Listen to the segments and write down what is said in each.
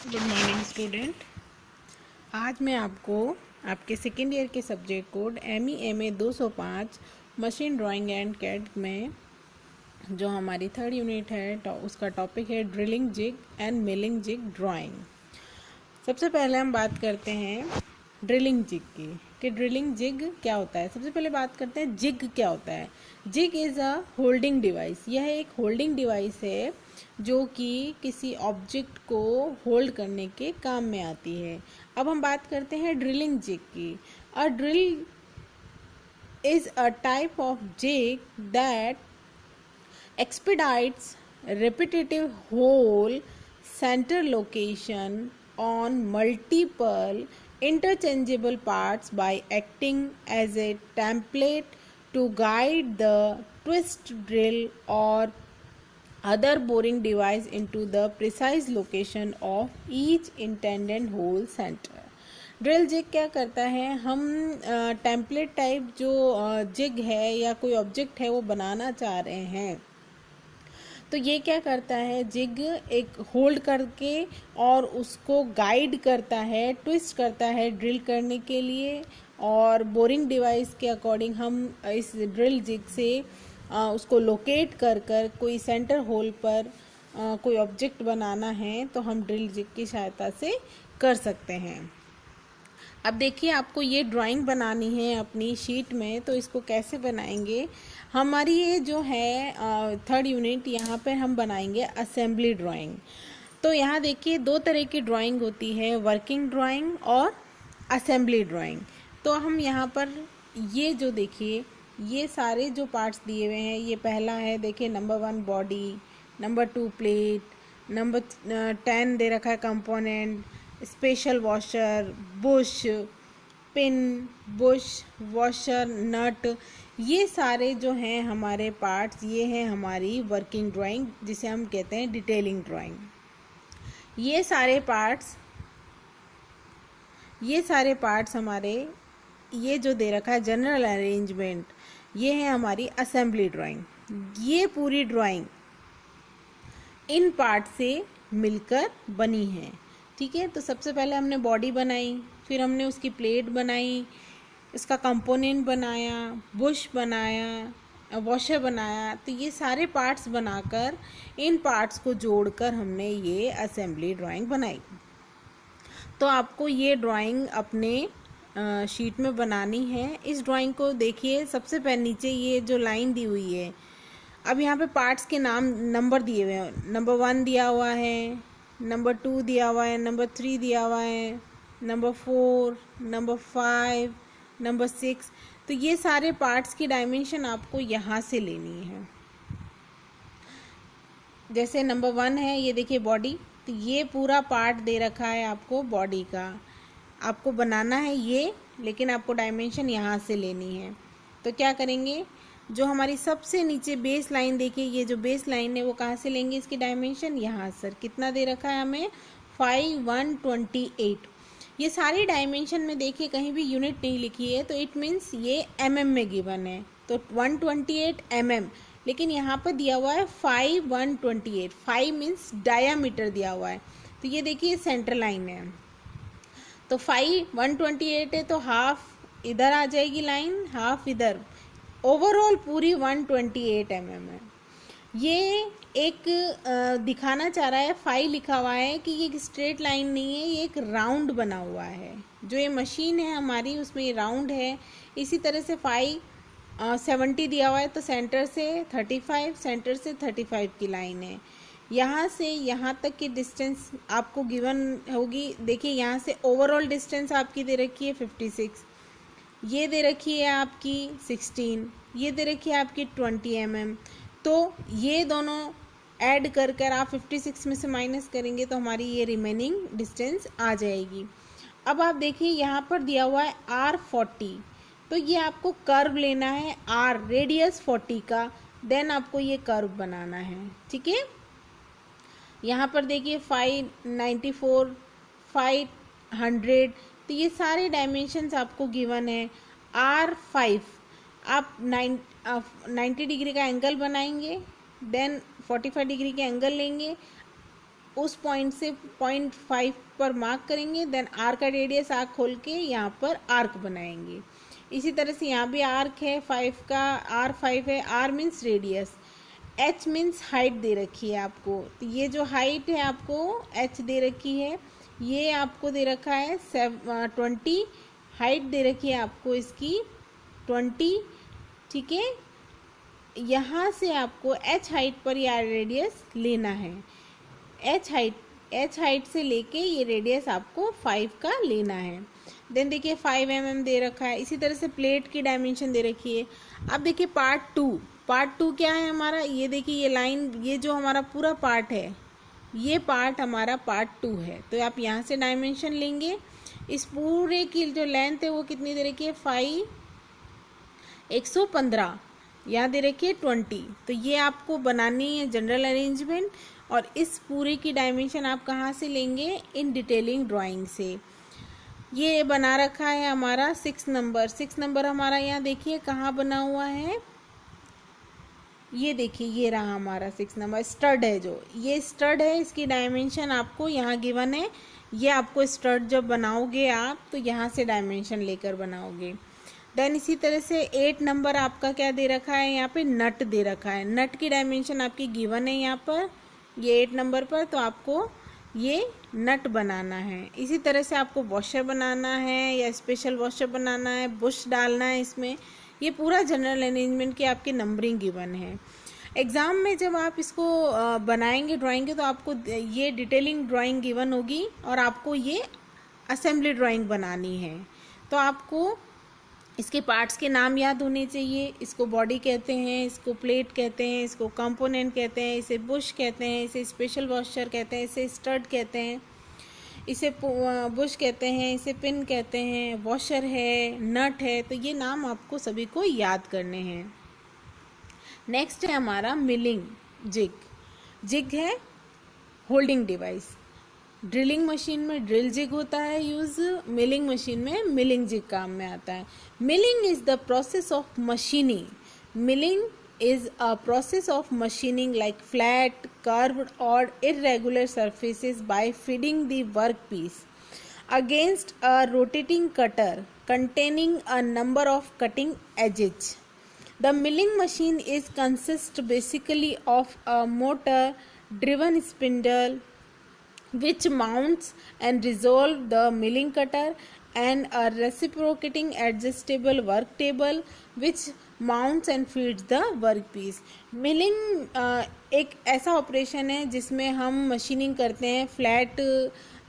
Good morning student. आज मैं आपको आपके सेकेंड ईयर के subject code ME 205 machine drawing and CAD में जो हमारी थर्ड यूनिट है उसका टॉपिक है drilling jig and milling jig drawing. सबसे पहले हम बात करते हैं ड्रिलिंग जिग की कि ड्रिलिंग जिग क्या होता है। सबसे पहले बात करते हैं जिग क्या होता है। Jig is a holding device. यह एक होल्डिंग डिवाइस है जो कि किसी ऑब्जेक्ट को होल्ड करने के काम में आती है। अब हम बात करते हैं ड्रिलिंग जिग की। A drill is a type of jig that expedites repetitive hole center location on multiple interchangeable parts by acting as a template to guide the twist drill or other boring device into the precise location of each intended hole center. Drill jig क्या करता है, हम template type जो zig है या कोई object है वो बनाना चाह रहे हैं तो ये क्या करता है, जिग एक होल्ड करके और उसको गाइड करता है, ट्विस्ट करता है ड्रिल करने के लिए। और बोरिंग डिवाइस के अकॉर्डिंग हम इस ड्रिल जिग से उसको लोकेट कर कर कोई सेंटर होल पर कोई ऑब्जेक्ट बनाना है तो हम ड्रिल जिग की सहायता से कर सकते हैं। अब देखिए, आपको ये ड्राइंग बनानी है अपनी शीट में, तो इसको कैसे बनाएंगे। हमारी ये जो है थर्ड यूनिट, यहाँ पर हम बनाएंगे असेंबली ड्राइंग। तो यहाँ देखिए दो तरह की ड्राइंग होती है, वर्किंग ड्राइंग और असेंबली ड्राइंग। तो हम यहाँ पर ये जो देखिए ये सारे जो पार्ट्स दिए हुए हैं, ये पहला है देखिए number 1 body, number 2 plate, number 10 दे रखा है component, special washer, bush, pin, bush, washer, nut. ये सारे जो हैं हमारे पार्ट्स, ये हैं हमारी वर्किंग ड्राइंग जिसे हम कहते हैं डिटेलिंग ड्राइंग। ये सारे पार्ट्स हमारे, ये जो दे रखा है जनरल अरेंजमेंट, ये है हमारी असेंबली ड्राइंग। ये पूरी ड्राइंग इन पार्ट से मिलकर बनी है, ठीक है। तो सबसे पहले हमने बॉडी बनाई, फिर हमने उसकी प्लेट बनाई, इसका कंपोनेंट बनाया, बुश बनाया, वॉशर बनाया। तो ये सारे पार्ट्स बनाकर इन पार्ट्स को जोड़कर हमने ये असेंबली ड्राइंग बनाई। तो आपको ये ड्राइंग अपने शीट में बनानी है। इस ड्राइंग को देखिए, सबसे पहले नीचे ये जो लाइन दी हुई है, अब यहाँ पे पार्ट्स के नाम नंबर दिए हुए हैं। नंबर 1 दिया हुआ है, नंबर 2 दिया हुआ है, नंबर 3 दिया हुआ है, नंबर 4, नंबर 5, नंबर 6। तो ये सारे पार्ट्स की डायमेंशन आपको यहाँ से लेनी है। जैसे नंबर 1 है, ये देखिए बॉडी, तो ये पूरा पार्ट दे रखा है आपको बॉडी का, आपको बनाना है ये, लेकिन आपको डायमेंशन यहाँ से लेनी है। तो क्या करेंगे, जो हमारी सबसे नीचे बेस लाइन देखिए, ये जो बेस लाइन है वो कहाँ से लेंगे इसकी डायमेंशन, यहाँ सर कितना दे रखा है हमें 5128। ये सारी डायमेंशन में देखिए कहीं भी यूनिट नहीं लिखी है, तो इट मीन्स ये mm में गिवन है, तो 128 mm। लेकिन यहाँ पर दिया हुआ है 5128, 5 मीन्स डायामीटर दिया हुआ है। तो ये देखिए सेंटर लाइन है, तो 5128 है, तो हाफ इधर आ जाएगी लाइन, हाफ इधर, ओवरऑल पूरी 128 mm है। ये एक दिखाना चाह रहा है, 5 लिखा हुआ है कि ये एक स्ट्रेट लाइन नहीं है, ये एक राउंड बना हुआ है। जो ये मशीन है हमारी उसमें ये राउंड है। इसी तरह से 570 दिया हुआ है, तो सेंटर से 35, सेंटर से 35 की लाइन है। यहाँ से यहाँ तक की डिस्टेंस आपको गिवन होगी। देखिए यहाँ से ओवरऑल डिस्टेंस आपकी दे रखी है 56, ये दे रखी है आपकी 16, ये दे रखी है आपकी 20 mm। तो ये दोनों ऐड कर कर आप 56 में से माइनस करेंगे तो हमारी ये रिमेनिंग डिस्टेंस आ जाएगी। अब आप देखिए यहाँ पर दिया हुआ है R40, तो ये आपको कर्व लेना है R, रेडियस 40 का, देन आपको ये कर्व बनाना है, ठीक है। यहाँ पर देखिए 594, 500, तो ये सारे डायमेंशंस आपको गिवन है। R5 आप 90 डिग्री का एंगल बनाएंगे, देन 45 डिग्री का एंगल लेंगे, उस पॉइंट से 0.5 पर मार्क करेंगे, देन आर्क का रेडियस आर्क खोल के यहाँ पर आर्क बनाएंगे। इसी तरह से यहाँ भी आर्क है 5 का, R5 है, R means radius, H means height दे रखी है आपको, तो ये जो हाइट है आपको H दे रखी है, ये आपको दे रखा है 20, हाइट दे रखी है आपको इसकी 20, ठीक है। यहाँ से आपको H हाइट पर यह रेडियस लेना है, H हाइट से लेके ये रेडियस आपको 5 का लेना है। देन देखिए 5 mm दे रखा है। इसी तरह से प्लेट की डायमेंशन दे रखी है। अब देखिए पार्ट टू क्या है हमारा, ये देखिए ये लाइन, ये जो हमारा पूरा पार्ट है, ये पार्ट हमारा पार्ट 2 है। तो आप यहाँ से डायमेंशन लेंगे, इस पूरे की जो लेंथ है वो कितनी दे रखी है 115, यहाँ दे रखी है 20। तो ये आपको बनानी है जनरल अरेंजमेंट, और इस पूरे की डायमेंशन आप कहाँ से लेंगे, इन डिटेलिंग ड्राइंग से। ये बना रखा है हमारा 6 नंबर हमारा यहाँ देखिए कहाँ बना हुआ है, ये देखिए ये रहा हमारा 6 नंबर, स्टड है, जो ये स्टड है इसकी डायमेंशन आपको यहाँ गिवन है। ये आपको स्टड जब बनाओगे आप तो यहाँ से डायमेंशन लेकर बनाओगे। देन इसी तरह से 8 नंबर आपका क्या दे रखा है, यहाँ पे नट दे रखा है, नट की डायमेंशन आपकी गिवन है यहाँ पर, ये 8 नंबर पर, तो आपको ये नट बनाना है। इसी तरह से आपको वॉशर बनाना है या स्पेशल वॉशर बनाना है, बुश डालना है इसमें, ये पूरा जनरल अरेंजमेंट की आपकी नंबरिंग गिवन है। एग्ज़ाम में जब आप इसको बनाएंगे ड्राइंग के, तो आपको ये डिटेलिंग ड्राइंग गिवन होगी और आपको ये असेंबली ड्राइंग बनानी है। तो आपको इसके पार्ट्स के नाम याद होने चाहिए, इसको बॉडी कहते हैं, इसको प्लेट कहते हैं, इसको कंपोनेंट कहते हैं, इसे बुश कहते हैं, इसे स्पेशल वॉशर कहते हैं, इसे स्टड कहते हैं, इसे बुश कहते हैं, इसे पिन कहते हैं, वॉशर है, नट है। तो ये नाम आपको सभी को याद करने हैं। नेक्स्ट है हमारा मिलिंग जिग है होल्डिंग डिवाइस। ड्रिलिंग मशीन में ड्रिल जिग होता है यूज़, मिलिंग मशीन में मिलिंग जिग काम में आता है। Milling is the process of machining, milling is a process of machining like flat, curved or irregular surfaces by feeding the workpiece against a rotating cutter containing a number of cutting edges. The milling machine is consists basically of a motor driven spindle which mounts and resolve the milling cutter and a reciprocating adjustable work table which mounts and feeds the workpiece. Milling एक ऐसा operation है जिसमें हम machining करते हैं flat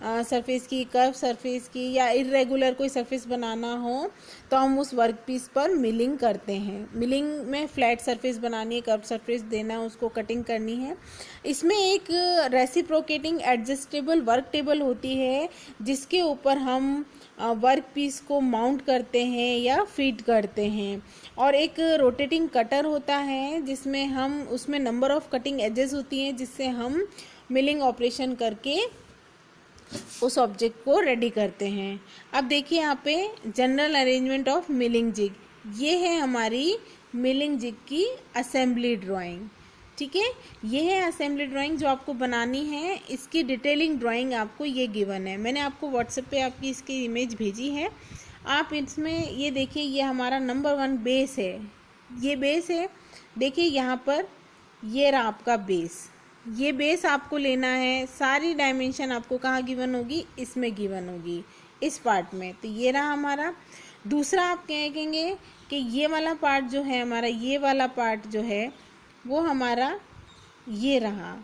surface की, curve surface की, या इरेगुलर कोई सरफेस बनाना हो तो हम उस वर्क पीस पर मिलिंग करते हैं। मिलिंग में फ्लैट सरफेस बनानी है, कर्व सरफेस देना है, उसको कटिंग करनी है। इसमें एक रेसिप्रोकेटिंग एडजस्टेबल वर्क टेबल होती है जिसके ऊपर हम वर्क पीस को माउंट करते हैं या फीड करते हैं, और एक रोटेटिंग कटर होता है जिसमें हम उसमें नंबर ऑफ कटिंग एजेस होती हैं जिससे हम मिलिंग ऑपरेशन करके उस ऑब्जेक्ट को रेडी करते हैं। अब देखिए यहाँ पे general arrangement of milling jig, ये है हमारी मिलिंग जिग की असेंबली ड्राइंग। ठीक है, ये है असेंबली ड्राइंग जो आपको बनानी है। इसकी डिटेलिंग ड्राइंग आपको ये गिवन है, मैंने आपको व्हाट्सएप पे आपकी इसकी इमेज भेजी है। आप इसमें ये देखिए, ये हमारा नंबर 1 बेस है, ये बेस है। देखिए यहाँ पर ये रहा आपका बेस, ये बेस आपको लेना है। सारी डायमेंशन आपको कहाँ गिवन होगी, इसमें गिवन होगी, इस पार्ट में। तो ये रहा हमारा। दूसरा आप कहेंगे कि ये वाला पार्ट जो है हमारा, ये वाला पार्ट जो है वो हमारा ये रहा।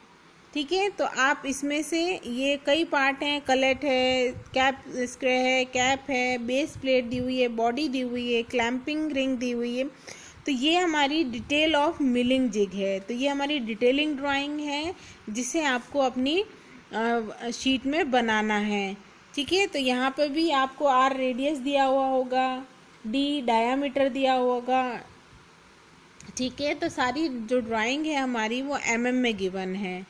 ठीक है, तो आप इसमें से ये कई पार्ट हैं, कलेट है, कैप स्क्रे है, कैप है, बेस प्लेट दी हुई है, बॉडी दी हुई है, क्लैंपिंग रिंग दी हुई है। तो ये हमारी डिटेल ऑफ मिलिंग जिग है। तो ये हमारी डिटेलिंग ड्राइंग है जिसे आपको अपनी शीट में बनाना है। ठीक है, तो यहाँ पर भी आपको R रेडियस दिया हुआ होगा, D डायामीटर दिया होगा। ठीक है, तो सारी जो ड्राइंग है हमारी वो mm में गिवन है।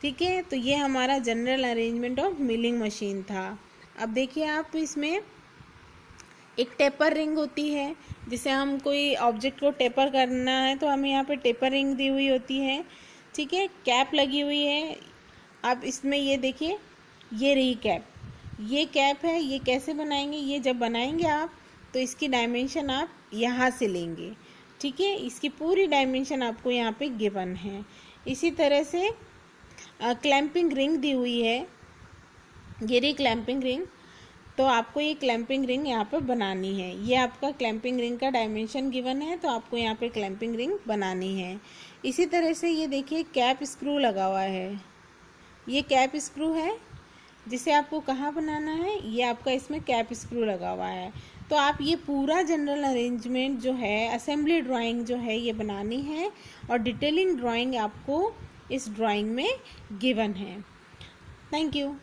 ठीक है, तो ये हमारा general arrangement of milling machine था। अब देखिए आप, इसमें एक टेपर रिंग होती है, जिसे हम कोई ऑब्जेक्ट को टेपर करना है तो हमें यहाँ पे टेपर रिंग दी हुई होती है। ठीक है, कैप लगी हुई है, अब इसमें ये देखिए, ये रही कैप, ये कैप है, ये कैसे बनाएंगे, ये जब बनाएंगे आप तो इसकी डायमेंशन आप यहाँ से लेंगे, ठीक है। इसकी पूरी डायमेंशन आपको यहाँ पे गिवन है। इसी तरह से क्लैंपिंग रिंग दी हुई है, ये रही क्लैंपिंग रिंग, तो आपको ये क्लैंपिंग रिंग यहाँ पर बनानी है। ये आपका क्लैंपिंग रिंग का डायमेंशन गिवन है, तो आपको यहाँ पे क्लैंपिंग रिंग बनानी है। इसी तरह से ये देखिए कैप स्क्रू लगा हुआ है, ये कैप स्क्रू है जिसे आपको कहाँ बनाना है, ये आपका इसमें कैप स्क्रू लगा हुआ है। तो आप ये पूरा जनरल अरेंजमेंट जो है, असेंबली ड्राइंग जो है ये बनानी है, और डिटेलिंग ड्राइंग आपको इस ड्राइंग में गिवन है। Thank you.